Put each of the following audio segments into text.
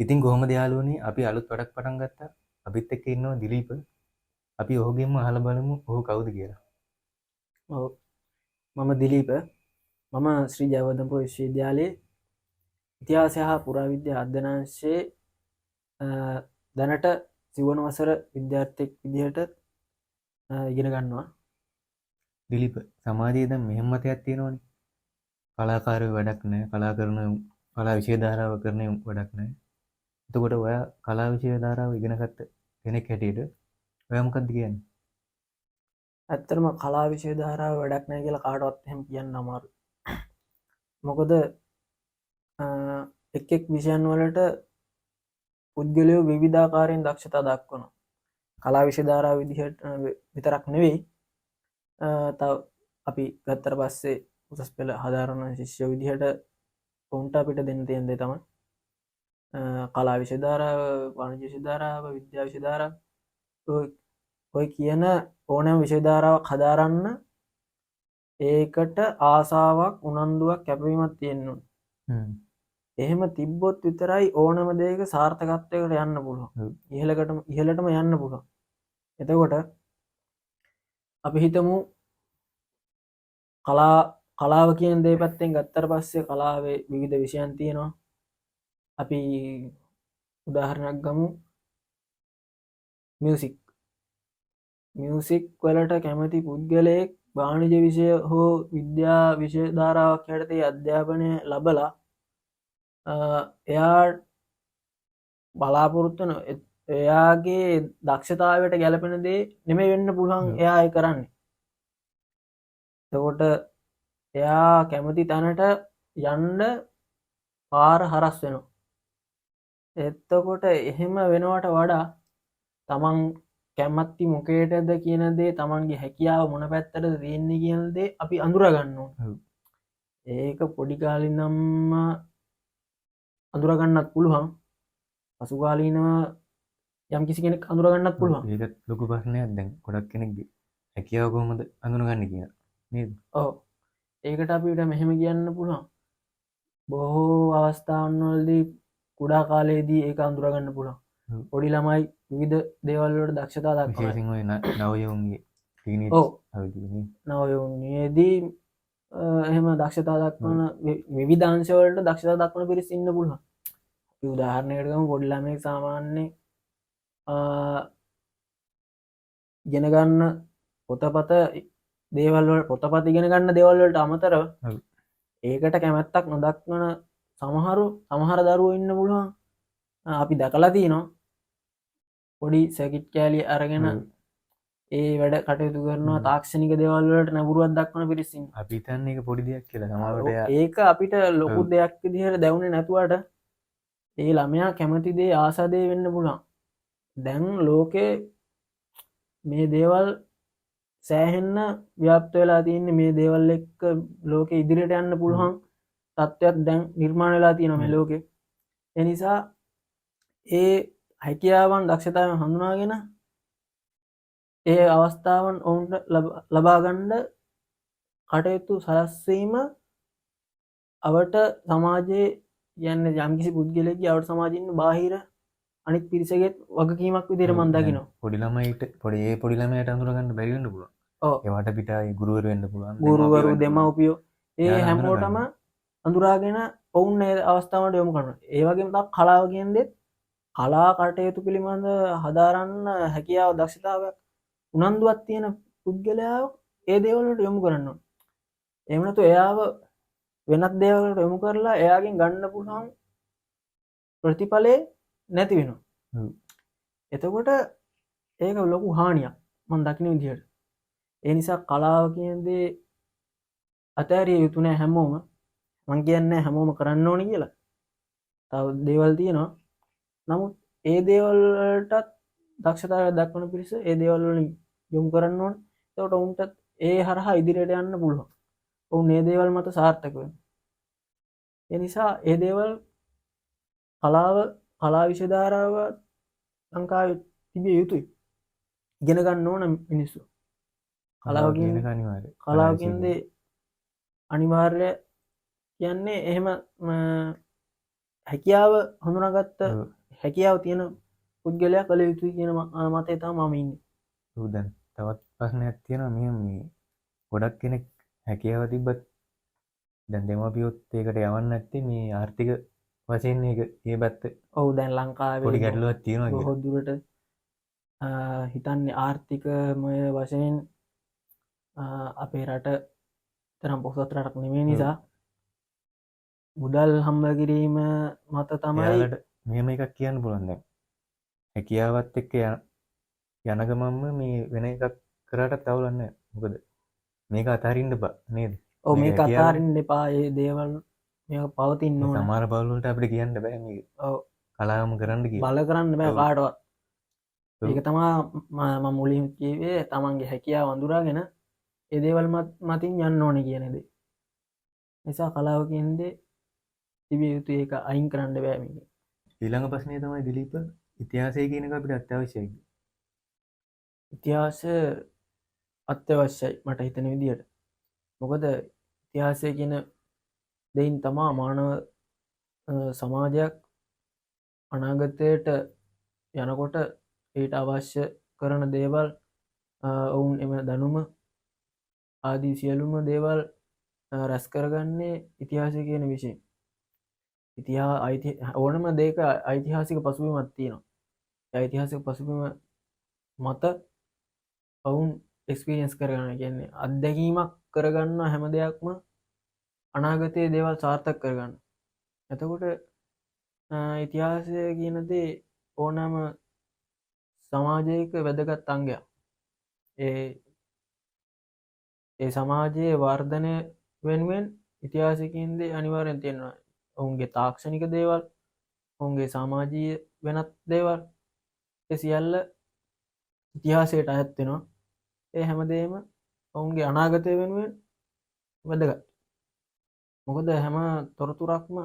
ඉතින් කොහොමද යාළුවනේ අපි අලුත් වැඩක් පටන් ගත්තා. අපිත් එක්ක ඉන්නවා දිලීප. අපි ඔහුගෙන්ම අහලා බලමු ඔහු කවුද කියලා. ඔව් මම දිලීප මම ශ්‍රී ජයවර්ධනපුර විශ්වවිද්‍යාලයේ ඉතිහාසය හා පුරාවිද්‍යා අධ්‍යනාංශයේ දැනට සිවන වසර විද්‍යාර්ථයෙක් විදිහට ඉගෙන ගන්නවා. දිලීප සමාජයේ දැන් මෙහෙම මතයක් තියෙනවනේ. කලාකාරයෝ වැඩක් නැහැ. කලා විෂය ධාරාව කරන වැඩක් නැහැ. එතකොට ඔයා කලා විෂය ධාරාව ඉගෙන ගත්ත කෙනෙක් හැටියට ඔයා මොකක්ද කියන්නේ? ඇත්තටම කලා විෂය ධාරාව වැඩක් නැහැ කියලා කාටවත් එහෙම කියන්න අමාරුයි. මොකද එක් එක් විෂයන් වලට පුද්ගලයෝ විවිධාකාරයෙන් දක්ෂතා දක්වනවා. කලා විෂය ධාරාව විදිහට විතරක් නෙවෙයි, තව අපි ගත්තට පස්සේ උසස් පෙළ හදාරන ශිෂ්‍ය විදිහට ඔවුන්ට අපිට දෙන්න තියෙන දේ තමයි කලා විෂය ධාරාව, වාණිජ්‍ය විෂය ධාරාව, විද්‍යා විෂය ධාරාව, ඔය කියන ඕනෑම විෂය ධාරාවක් හදාරන්න ඒකට ආසාවක්, උනන්දුවක්, කැපවීමක් තියෙන්න ඕන. එහෙම තිබ්බොත් විතරයි ඕනම දෙයක සාර්ථකත්වයකට යන්න පුළුවන්. ඉහළටම යන්න පුළුවන්. එතකොට අපි හිතමු කලාව කියන දේ පැත්තෙන් ගත්තට පස්සේ කලාවේ විවිධ විෂයන් තියෙනවා. අපි උදාහරණයක් ගමු, මියුසික් වලට කැමති පුද්ගලයෙක් වාණිජ්‍ය විෂය හෝ විද්‍යා විෂය ධාරාවක් යටතේ අධ්‍යාපනය ලබලා එයා බලාපොරොත්තු වෙන එයාගේ දක්ෂතාවයට ගැලපෙන දේ නෙමෙයි වෙන්න පුළුවන් එයා ඒ කරන්නේ. එතකොට එයා කැමති තැනට යන්න පාර හරස් වෙනවා. එතකොට එහෙම වෙනවට වඩා තමන් කැමති මොකේටද කියන දේ, තමන්ගේ හැකියාව මොන පැත්තටද තියෙන්නේ කියන දේ අපි අඳුර ගන්න ඕන. ඒක පොඩි කාලේ ඉඳන්ම අඳුර ගන්නත් පුළුවන්. පසු කාලීනව යම් කිසි කෙනෙක් අඳුර ගන්නත් පුළුවන්. ඒක ලොකු ප්‍රශ්නයක්. දැන් ගොඩක් කෙනෙක්ගේ හැකියාව කොහොමද අඳුනගන්නේ කියලා නේද? ඔව්. ඒකට අපිට මෙහෙම කියන්න පුළුවන්. බොහෝ අවස්ථාවන් වලදී කුඩා කාලයේදී ඒක අඳුර ගන්න පුළුවන්. පොඩි ළමයි විවිධ දේවල් වලට දක්ෂතා දක්වනවා. විශේෂයෙන් ඔය නවයෝන්ගේ ටීනේජ් අවදිනේ. නවයෝන්යේදී එහෙම දක්ෂතා දක්වන විවිධ අංශ වලට දක්ෂතා දක්වන පිරිස් ඉන්න පුළුවන්. අපි උදාහරණයකට ගමු, පොඩි ළමයෙක් සාමාන්‍යයෙන් ඉගෙන ගන්න පොතපත ඉගෙන ගන්න දේවල් වලට අමතරව ඒකට කැමැත්තක් නොදක්වන සමහර දරුවෝ ඉන්න පුළුවන්. අපි දැකලා තියෙනවා පොඩි සර්කිට් කෑලි අරගෙන ඒ වැඩ කටයුතු කරනවා, තාක්ෂණික දේවල් වලට නැඹුරුවක් දක්වන පිරිස් ඉන්නවා. අපි හිතන්නේ ඒක පොඩි දෙයක් කියලා. සමහරවිට ඒක අපිට ලොකු දෙයක් විදිහට දැනුනේ නැතුවට ඒ ළමයා කැමති දේ, ආස දේ වෙන්න පුළුවන්. දැන් ලෝකේ මේ දේවල් සෑහෙන්න ව්‍යාප්ත වෙලා තියෙන්නේ. මේ දේවල් එක්ක ලෝකේ ඉදිරියට යන්න පුළුවන් තත්ත්වයක් දැන් නිර්මාණය වෙලා තියෙනවා මේ ලෝකේ. ඒ නිසා ඒ හැකියාවන්, දක්ෂතාවන් හඳුනාගෙන ඒ අවස්ථාවන් ඔවුන්ට ලබා ගන්න කටයුතු සලස්වීම අවට සමාජයේ යන්නේ යම්කිසි පුද්ගලයෙක්ගේ අවට සමාජයේ ඉන්න බාහිර අනිත් පිරිසගේ වගකීමක් විදිහට මම දකිනවා. පොඩි ළමයට අඳුර ගන්න බැරි වෙන්න පුළුවන්. ඒවට පිටයි ගුරුවරු වෙන්න පුළුවන්. ගුරුවරු, දෙමව්පියෝ ඒ හැමෝටම අඳුරාගෙන ඔවුන් ඒ අවස්ථාවට යොමු කරනවා. ඒ වගේම තමයි කලාව කියන්නේ කලා කටයුතු පිළිබඳ හදාරන්න හැකියාව, දක්ෂතාවයක්, උනන්දුවක් තියෙන පුද්ගලයාව ඒ දේවල් වලට යොමු කරන්න ඕනේ. එහෙම නැතු එයාව වෙනත් දේවල් වලට යොමු කරලා එයාගෙන් ගන්න පුළුවන් ප්‍රතිඵලේ නැති වෙනවා. එතකොට ඒක ලොකු හානියක් මම දකින විදිහට. ඒ නිසා කලාව කියන දේ අතහැරිය යුතු නෑ හැමෝම. මම කියන්නේ හැමෝම කරන්න ඕනි කියලා. තව දේවල් තියෙනවා. නමුත් ඒ දේවල් වලටත් දක්ෂතාවය දක්වන පිරිස ඒ දේවල් වලින් යොමු කරන්න ඕනේ. එතකොට උන්ට ඒ හරහා ඉදිරියට යන්න පුළුවන්. උන් මේ දේවල් මත සාර්ථක වෙනවා. ඒ නිසා ඒ දේවල් කලා විෂය ධාරාව ලංකාවේ තිබිය යුතුයි. ඉගෙන ගන්න ඕන මිනිස්සු. කලාව කියන්නේ අනිවාර්ය කියන්නේ එහෙම හැකියාව හඳුනාගත්ත ඔව්. හැකියාව තියෙන පුද්ගලයා කළ යුතුයි කියන මතය තමයි මම ඉන්නේ. ඔව් දැන් තවත් ප්‍රශ්නයක් තියෙනවා මෙහෙම මේ ගොඩක් කෙනෙක් හැකියාව තිබ්බත් දැන් දෙමාපියොත් ඒකට යවන්නේ නැත්තේ මේ ආර්ථික වශයෙන් ඒක ඒ පැත්ත ඔව් දැන් පොඩි ලංකාවේ ගැටලුවක් තියෙනවා කියලා. බොහෝ දුරට හිතන්නේ ආර්ථිකමය වශයෙන් අපේ රට තරම් පොහොසත් රටක් නෙමේ නිසා මුදල් හම්බ කිරීම මත තමයි එයාලට මෙහෙම එකක් කියන්න පුළුවන් දැන්. හැකියාවත් එක්ක යන ගමන්ම මේ වෙන එකක් කරාටත් අවුලක් නැහැ. මොකද මේක අතහරින්න බෑ නේද? ඔව් මේක මේක හැකියාව. අතාරින්න එපා ඒ දේවල් මේක පවතින්න ඕන. සමහර පවුල් වලට අපිට කියන්න බෑ මේක ඔව් කලාවම කරන්න කියලා. බල කරන්න බෑ ඔව්. කාටවත්. ඔව්. ඒක තමා මම මුලින් කිව්වේ තමන්ගේ හැකියාව අඳුරාගෙන ඒ දේවල් මතින් යන්න ඕනේ කියන දේ. නිසා කලාව කියන දේ තිබිය යුතු ඒක අයින් කරන්න බෑ මේක. ඊළඟ ප්‍රශ්නය තමයි දිලීප ඉතිහාසය කියන එක අපිට අත්‍යවශ්‍යයි. ඉතිහාසය අත්‍යවශ්‍යයි මට හිතෙන විදිහට. මොකද ඉතිහාසය කියන දෙයින් තමා මානව සමාජයක් අනාගතයට යනකොට ඊට අවශ්‍ය කරන දේවල් ඔවුන් එම දැනුම ආදී සියලුම දේවල් රැස් කරගන්නේ ඉතිහාසය කියන විෂයෙන්. ඕනම දෙයක ඓතිහාසික පසුබිමක් තියෙනවා. ඒ ඓතිහාසික පසුබිම මත ඔවුන් එක්ස්පීරියන්ස් කරගන්න කියන්නේ අත්දැකීමක් කරගන්න හැම දෙයක්ම අනාගතයේ දේවල් සාර්ථක කරගන්න. එතකොට ඉතිහාසය කියන දේ ඕනෑම සමාජයක වැදගත් අංගයක්. ඒ සමාජයේ වර්ධනය වෙනුවෙන් ඉතිහාසය කියන දේ අනිවාර්යෙන් තියෙනවා. ඔවුන්ගේ තාක්ෂණික දේවල්, ඔවුන්ගේ සමාජීය වෙනත් දේවල් ඒ සියල්ල ඉතිහාසයට අයත් වෙනවා. ඒ හැමදේම ඔවුන්ගේ අනාගතය වෙනුවෙන් වැදගත්. මොකද හැම තොරතුරක්ම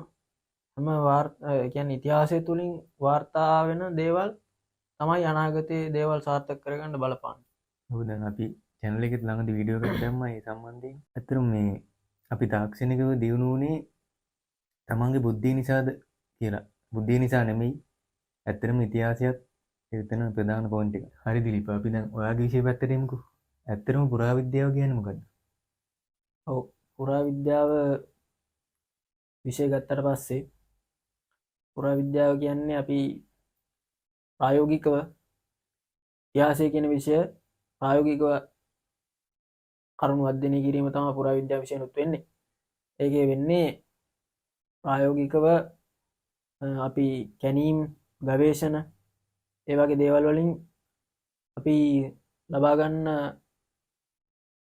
හැම කියන්නේ ඉතිහාසය තුලින් වාර්තා වෙන දේවල් තමයි අනාගතයේ දේවල් සාර්ථක කරගන්න බලපාන්නේ. ඔව් දැන් අපි channel එකෙත් ළඟදී වීඩියෝ එකක් දැම්මා ඒ සම්බන්ධයෙන්. ඇත්තටම මේ අපි තාක්ෂණිකව දියුණු වුණේ තමන්ගේ බුද්ධිය නිසාද කියලා. බුද්ධිය නිසා නෙමෙයි. ඇත්තටම ඉතිහාසයත් එතන ප්‍රධාන පොයින්ට් එක. හරි දිලීප අපි දැන් ඔයාගේ විෂය පැත්තට එමුකෝ. ඇත්තටම පුරාවිද්‍යාව කියන්නේ මොකද්ද? ඔව් පුරාවිද්‍යාව විෂය ගත්තට පස්සේ පුරාවිද්‍යාව කියන්නේ අපි ප්‍රායෝගිකව ඉතිහාසය කියන විෂය ප්‍රායෝගිකව කරුණු අධ්‍යයනය කිරීම තමයි පුරාවිද්‍යාව විෂයනුත් වෙන්නේ. ඒකේ වෙන්නේ ප්‍රායෝගිකව අපි කැණීම් ගවේෂණ ඒ වගේ දේවල් වලින් අපි ලබා ගන්න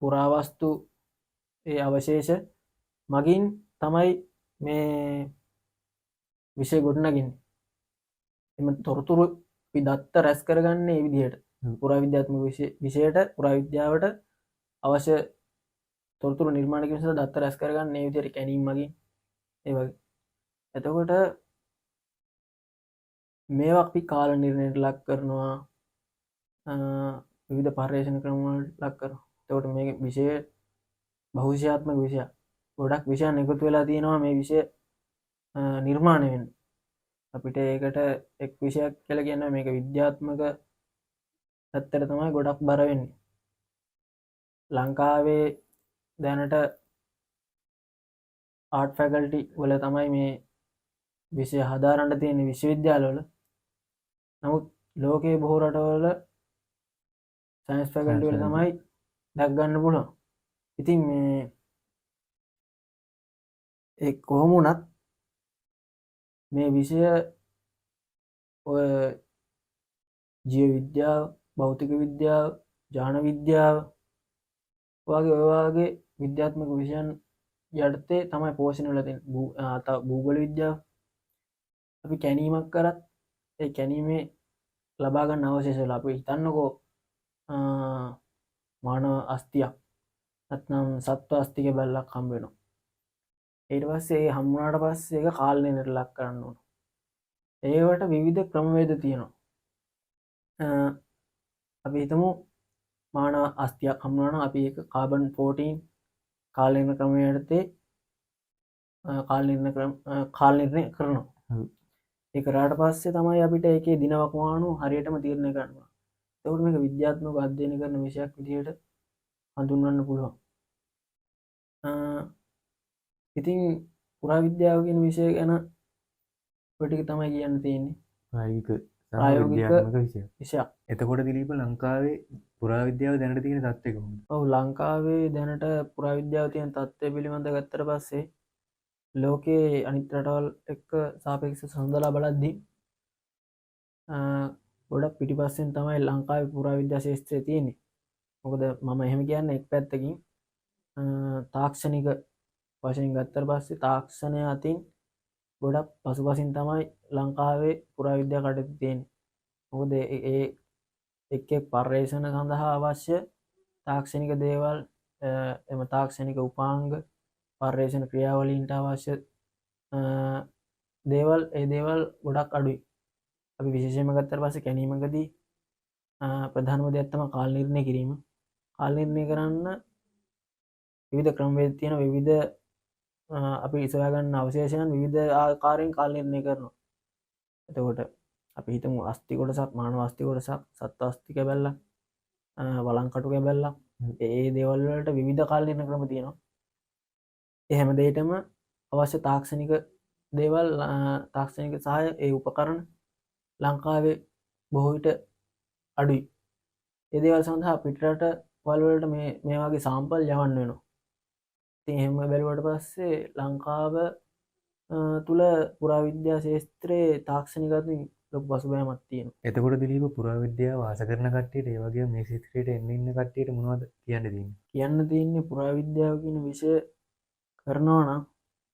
පුරාවස්තු ඒ අවශේෂ මගින් තමයි මේ විෂය ගොඩනගන්නේ. එම තොරතුරු අපි දත්ත රැස් කරගන්නේ මේ විදිහට. පුරාවිද්‍යාත්මක විෂයට පුරාවිද්‍යාවට අවශ්‍ය තොරතුරු නිර්මාණය කිරීම සඳහා දත්ත රැස් කරගන්නේ මේ විදිහට කැණීම් මගින් ඒ වගේ. එතකොට මේවා අපි කාල නිර්ණයට ලක් කරනවා, විවිධ පර්යේෂණ ක්‍රම වලට ලක් කරනවා. එතකොට මේ විෂය බහුවිෂයාත්මක විෂයක්. ගොඩක් විෂයන් එකතු වෙලා තියෙනවා මේ විෂය නිර්මාණය වෙන්න. අපිට ඒකට එක් විෂයක් කියලා කියන්නේ මේක විද්‍යාත්මක පැත්තට තමයි ගොඩක් බර වෙන්නේ. ලංකාවේ දැනට ආර්ට් ෆැකල්ටි වල තමයි මේ විෂය හදාරන්න තියෙන විශ්වවිද්‍යාලවල. නමුත් ලෝකයේ බොහෝ රටවල සයන්ස් ෆැකල්ටි වල තමයි දැක් ගන්න පුළුවන්. ඉතින් මේ ඒ කොහොම වුණත් මේ විෂය ඔය ජීව විද්‍යාව, භෞතික විද්‍යාව, ජාන විද්‍යාව වගේ විද්‍යාත්මක විෂයන් යටතේ තමයි පෝෂණය වෙලා තියෙන්නේ. භූගෝල විද්‍යාව අපි කැණීමක් කරත් ඒ කැණීමේ ලබා ගන්න අවශේෂ වල අපි හිතන්නකෝ මානව අස්තියක් නැත්නම් සත්ව අස්තික බැලක් හම්බ වෙනවා. ඊට පස්සේ ඒ හම්බ වුණාට පස්සේ ඒක කාලණයට ලක් කරන්න ඕන. ඒවට විවිධ ක්‍රමවේද තියෙනවා. අපි හිතමු මානව අස්තියක් හම්බ වුණා නම් අපි ඒක කාබන් 14 කාලනිර්ණය ක්‍රමයටතේ කාලනිර්ණය කරනවා. ඒ කරාට පස්සේ තමයි අපිට ඒකේ දිනවකවානු හරියටම තීරණය කරනවා. එතකොට මේක විද්‍යාත්මක අධ්‍යයනය කරන විෂයක් විදිහට හඳුන්වන්න පුළුවන්. ඉතින් පුරාවිද්‍යාව කියන විෂය ගැන ඔය ටික තමයි කියන්න තියෙන්නේ. ප්‍රායෝගික සහ ප්‍රායෝගික විද්‍යාත්මක විෂයක්. විෂයක්. එතකොට දිලීප ලංකාවේ පුරාවිද්‍යාව දැනට තියෙන තත්ත්වය කොහොමද? ඔව් ලංකාවේ දැනට පුරාවිද්‍යාව තියෙන තත්ත්වය පිළිබඳව ගත්තට පස්සේ ලෝකයේ අනිත් රටවල් එක්ක සාපේක්ෂව සඳහලා බලද්දී ගොඩක් පිටිපස්සෙන් තමයි ලංකාවේ පුරාවිද්‍යා ශාස්ත්‍රය තියෙන්නේ. මොකද මම එහෙම කියන්නේ එක් පැත්තකින් තාක්ෂණික වශයෙන් ගත්තට පස්සේ තාක්ෂණය අතින් ගොඩක් පසුපසින් තමයි ලංකාවේ පුරාවිද්‍යා කටයුතු තියෙන්නේ. මොකද ඒ එක් එක් පර්යේෂණ සඳහා අවශ්‍ය තාක්ෂණික දේවල් එම තාක්ෂණික උපාංග පර්යේෂණ ක්‍රියාවලීන්ට අවශ්‍ය දේවල් ඒ දේවල් ගොඩක් අඩුයි. අපි විශේෂයෙන්ම ගත්තට පස්සේ කැණීමකදී ප්‍රධානම දෙයක් තමයි කාල නිර්ණය කිරීම. කාල නිර්ණය කරන්න විවිධ ක්‍රමවේද තියෙන විවිධ අපි ඉස්සරහ ගන්න අවශේෂයන් විවිධ ආකාරයෙන් කාල නිර්ණය කරනවා. එතකොට අපි හිතමු අස්ථි කොටසක් මානව අස්ථි කොටසක් සත්ත්ව අස්ථි කැබැල්ලක් වළංකටු කැබැල්ලක් ඒ දේවල් වලට විවිධ කාල නිර්ණය ක්‍රම තියෙනවා. ඒ හැම දෙයකම අවශ්‍ය තාක්ෂණික දේවල් තාක්ෂණික සහාය ඒ උපකරණ ලංකාවේ බොහෝ විට අඩුයි. ඒ දේවල් සඳහා පිටරට වලට මේ වගේ සාම්පල් යවන්න වෙනවා. ඉතින් එහෙම බැලුවට පස්සේ ලංකාව තුල පුරාවිද්‍යා ශාස්ත්‍රයේ තාක්ෂණික අතින් ලොකු පසුබෑමක් තියෙනවා. එතකොට දිලීප පුරාවිද්‍යාව වාස කරන කට්ටියට ඒ වගේම මේ ශාස්ත්‍රයට එන්න ඉන්න කට්ටියට මොනවද කියන්න තියෙන්නේ? කියන්න තියෙන්නේ පුරාවිද්‍යාව කියන විෂය කරනවා නම්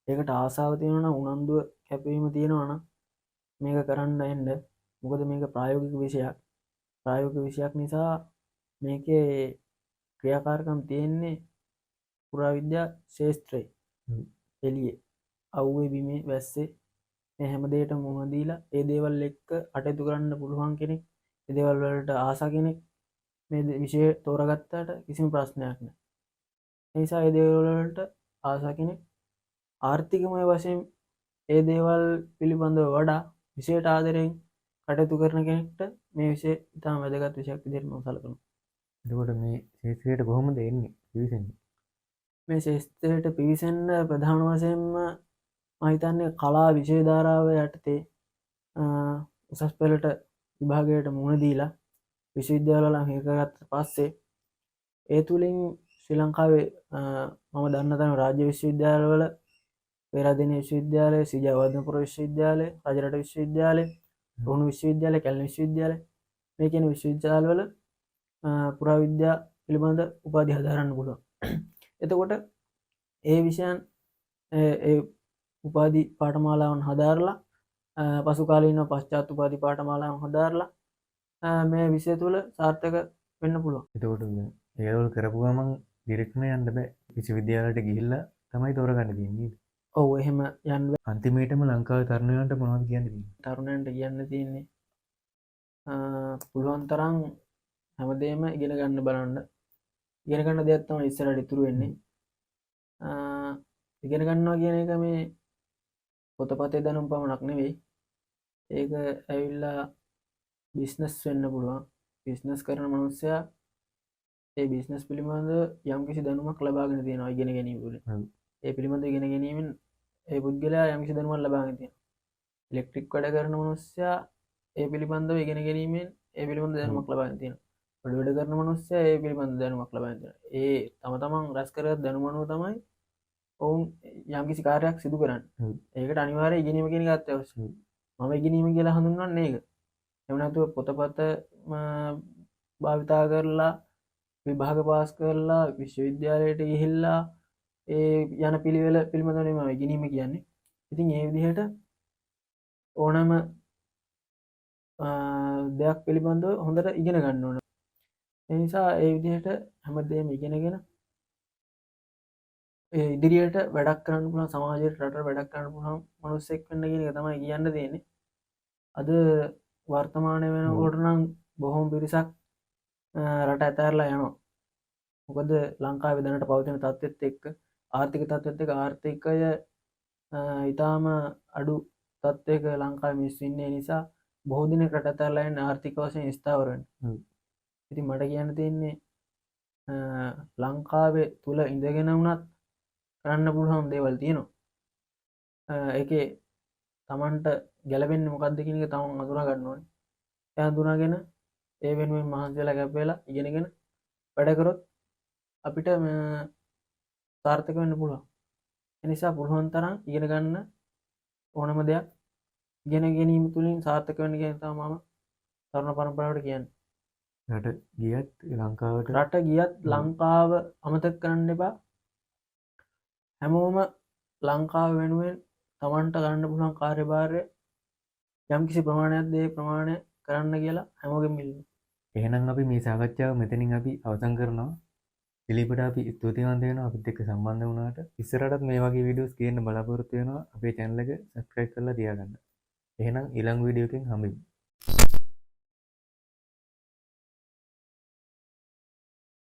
ඒකට ආසාව තියෙනවා නම් උනන්දුව කැපවීම තියෙනවා නම් මේක කරන්න එන්න. මොකද මේක ප්‍රායෝගික විෂයක්. ප්‍රායෝගික විෂයක් නිසා මේකේ ක්‍රියාකාරකම් තියෙන්නේ පුරාවිද්‍යා ශාස්ත්‍රයේ එළියේ අවුවේ බිමේ වැස්සේ මේ හැම දෙයකටම මුහුණ දීලා ඒ දේවල් එක්ක අටයුතු කරන්න පුළුවන් කෙනෙක්, ඒ දේවල් වලට ආසා කෙනෙක් මේ විෂය තෝරගත්තාට කිසිම ප්‍රශ්නයක් නැහැ. ඒ නිසා ඒ දේවල් වලට ආසා කෙනෙක් ආර්ථිකමය වශයෙන් ඒ දේවල් පිළිබඳව වඩා විෂයට ආදරයෙන් කටයුතු කරන කෙනෙක්ට මේ විෂය ඉතාම වැදගත් විෂයක් විදිහට මම සලකනවා. එතකොට මේ ශාස්ත්‍රයට කොහොමද එන්නේ? පිවිසෙන්නේ? මේ ශාස්ත්‍රයට පිවිසෙන්න ප්‍රධාන වශයෙන්ම මම හිතන්නේ කලා විෂය ධාරාව යටතේ උසස් පෙළට විභාගයට මුහුණ දීලා විශ්වවිද්‍යාල වල හිරගත්ත පස්සේ ඒ තුලින් ශ්‍රී ලංකාවේ මම දන්න තරම් රාජ්‍ය විශ්වවිද්‍යාලවල පේරාදෙණිය විශ්වවිද්‍යාලය, සීජා වර්ධනපුර විශ්වවිද්‍යාලය, රජරට විශ්වවිද්‍යාලය, රුහුණු විශ්වවිද්‍යාලය, කැලණි විශ්වවිද්‍යාලය මේ කියන විශ්වවිද්‍යාලවල පුරාවිද්‍යා පිළිබඳ උපාධි හදාරන්න පුළුවන්. එතකොට ඒ විෂයන් ඒ උපාධි පාඨමාලාවන් හදාරලා පසු කාලීනව පශ්චාත් උපාධි පාඨමාලාවන් හදාරලා මේ විෂය තුල සාර්ථක වෙන්න පුළුවන්. එතකොට ඒ ලෙවල් කරපු ගමන් ඩිරෙක්ට්ම යන්න බෑ. විශ්වවිද්‍යාලයට ගිහිල්ලා තමයි තෝරගන්න තියෙන්නේ. ඔව් එහෙම යන්න බෑ. අන්තිමේටම ලංකාවේ තරුණයන්ට මොනවද කියන්න තියෙන්නේ? තරුණයන්ට කියන්න තියෙන්නේ පුළුවන් තරම් හැමදේම ඉගෙන ගන්න බලන්න. ඉගෙන ගන්න දෙයක් තමයි ඉස්සරහට ඉතුරු වෙන්නේ. ඉගෙන ගන්නවා කියන එක මේ පොතපතේ දැනුම් පමණක් නෙවෙයි. ඒක ඇවිල්ලා බිස්නස් වෙන්න පුළුවන්. බිස්නස් කරන මනුස්සයා ඒ බිස්නස් පිළිබඳ යම්කිසි දැනුමක් ලබාගෙන තියෙනවා ඉගෙන ගැනීම තුළින්. ඒ පිළිබඳව ඉගෙන ගැනීමෙන් ඒ පුද්ගලයා යම්කිසි දැනුමක් ලබාගෙන තියෙනවා. ඉලෙක්ට්‍රික් වැඩ කරන මනුස්සයා ඒ පිළිබඳව ඉගෙන ගැනීමෙන් ඒ පිළිබඳ දැනුමක් ලබාගෙන තියෙනවා. වැඩ කරන මනුස්සයා ඒ පිළිබඳ දැනුමක් ලබාගෙන තියෙනවා. ඒ තම තමන් රැස් කරගත් දැනුම අනුව තමයි ඔවුන් යම්කිසි කාර්යයක් සිදු කරන්නේ. ඒකට අනිවාර්යයෙන් ඉගෙනීම කියන එක අත්‍යවශ්‍යයි. මම ඉගෙනීම කියලා හඳුන්වන්නේ ඒක. එහෙම නැතුව පොතපත භාවිතා කරලා විභාග පාස් කරලා විශ්වවිද්‍යාලයට ගිහිල්ලා ඒ යන පිළිවෙල පිළිබඳව නෙමෙයි මම ඉගෙනීම කියන්නේ. ඉතින් ඒ විදිහට ඕනෑම දෙයක් පිළිබඳව හොඳට ඉගෙන ගන්න ඕන. ඒ නිසා ඒ විදිහට හැමදේම ඉගෙනගෙන ඉදිරියට වැඩක් කරන්න පුළුවන්, සමාජයට රටට වැඩක් කරන්න පුළුවන් මිනිස්සෙක් වෙන්න කියන එක තමයි කියන්න තියෙන්නේ. අද වර්තමානයේ වෙනකොට නම් බොහොම පිරිසක් රට ඇතහැරලා යනවා. මොකද ලංකාවේ දැනට පවතින තත්ත්වෙත් එක්ක ආර්ථික තත්ත්වෙත් එක්ක ආර්ථිකය ඊටාම අඩු තත්ත්වයක ලංකාවේ මිනිස්සු ඉන්නේ. ඒ නිසා බොහෝ දිනක රට අතහැරලා යන ආර්ථික වශයෙන් ස්ථාවර වෙන්න. ඔව්. ඉතින් මට කියන්න තියෙන්නේ ලංකාවේ තුල ඉඳගෙන වුණත් කරන්න පුළුවන් දේවල් තියෙනවා. ඒකේ Tamanට ගැලපෙන්නේ මොකක්ද කියන එක තමන් අඳුනා ගන්න ඕනේ. ඒ අඳුනාගෙන ඒ වෙනුවෙන් මහන්සි වෙලා කැප වෙලා ඉගෙනගෙන වැඩ කරොත් අපිට සාර්ථක වෙන්න පුළුවන්. ඒ නිසා පුළුවන් තරම් ඉගෙන ගන්න ඕනම දෙයක් ඉගෙන ගැනීම තුළින් සාර්ථක වෙන්න කියන තමයි මම තරුණ පරම්පරාවට කියන්නේ. රට ගියත් ලංකාවට රට ගියත් ලංකාව අමතක කරන්න එපා. හැමෝම ලංකාව වෙනුවෙන් තමන්ට ගන්න පුළුවන් කාර්යභාරය යම්කිසි ප්‍රමාණයක් දේ ප්‍රමාණය කරන්න කියලා හැමෝගෙම ඉල්ලනවා. එහෙනම් අපි මේ සාකච්ඡාව මෙතනින් අපි අවසන් කරනවා. දිලීපට අපි ස්තුතිවන්ත වෙනවා අපිත් එක්ක සම්බන්ධ වුණාට. ඉස්සරහටත් මේ වගේ වීඩියෝස් ගේන්න බලාපොරොත්තු වෙනවා. අපේ channel එක subscribe කරලා තියාගන්න. එහෙනම් ඊළඟ වීඩියෝ එකෙන් හම්බෙමු.